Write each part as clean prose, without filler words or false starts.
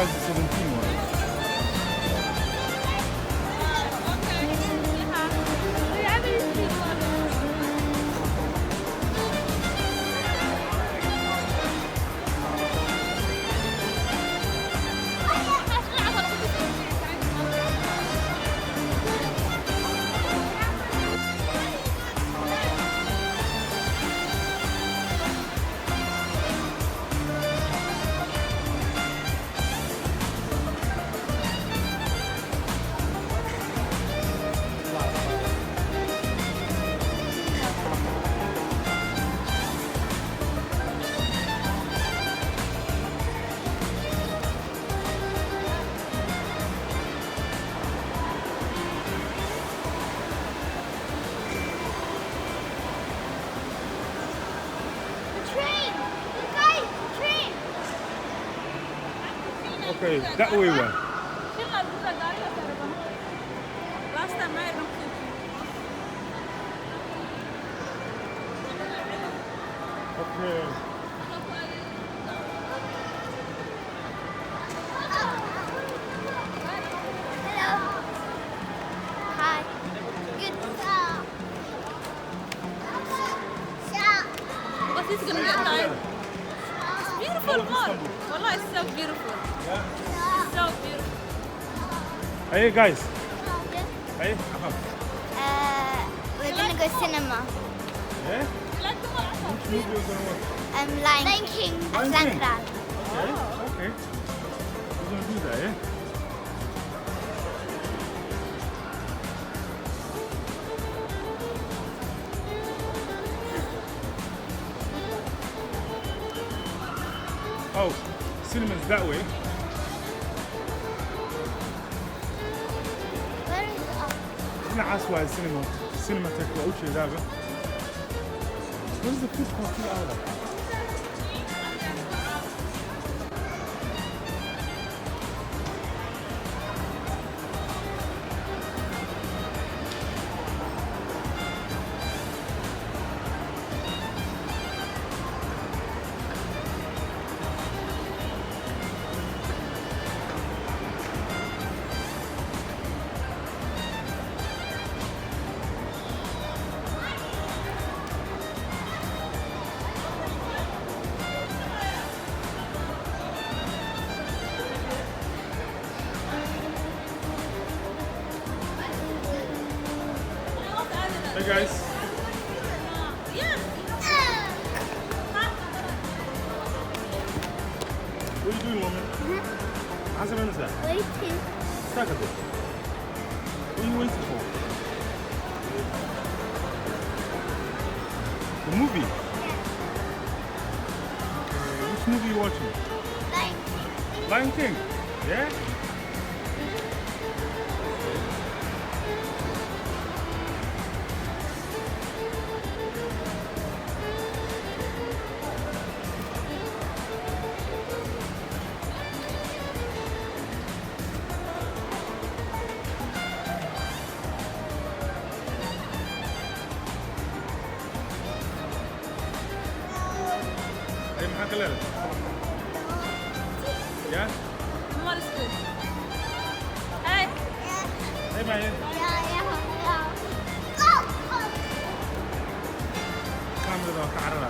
guys the 17 one. Okay, that way one. Last time I looked Okay. Hello. Hi. Good job. But it's gonna get tired. It's beautiful, mall. Wallah, it's so beautiful. It's so beautiful. Hey guys. Hey. We're gonna go cinema. Yeah? Which movie are you gonna watch? Lion King. Aslan Kral. Okay. Okay. We're gonna do that, yeah? Oh, cinema's that way. Where is it? هنا عسوى السينما سينما تكوى وش ذابه. Where's the food court في الأول؟ Hey guys. What are you doing, woman? How's it on that? Waiting. Stuck a bit. What are you waiting for? The movie? Which movie are you watching? Lion King. Yeah? Hey, Mahakalel. Yeah? Mall is good. Hey. Hey, man. Camera ده كعرة.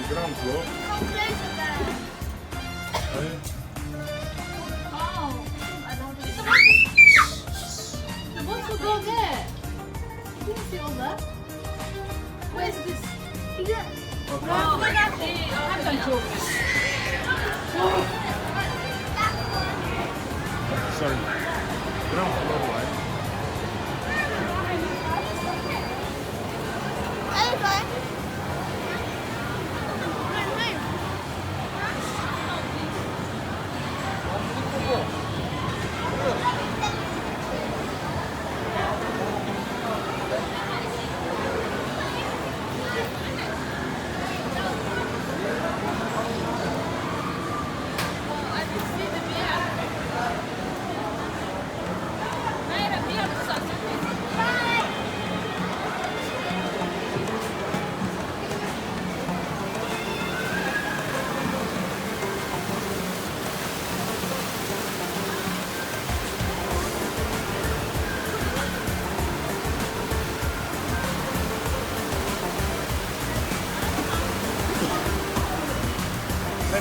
Ground floor. Supposed to go there. You didn't see all that. Where's this? Sorry. Ground floor, right?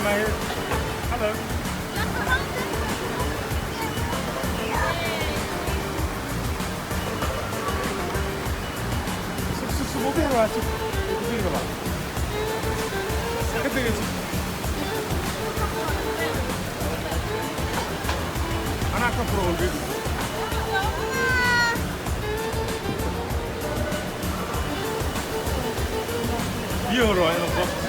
my head. Hello. Su mobil var. Bir de var. Sakın da geçin. Ana kapı oldu. €1 en op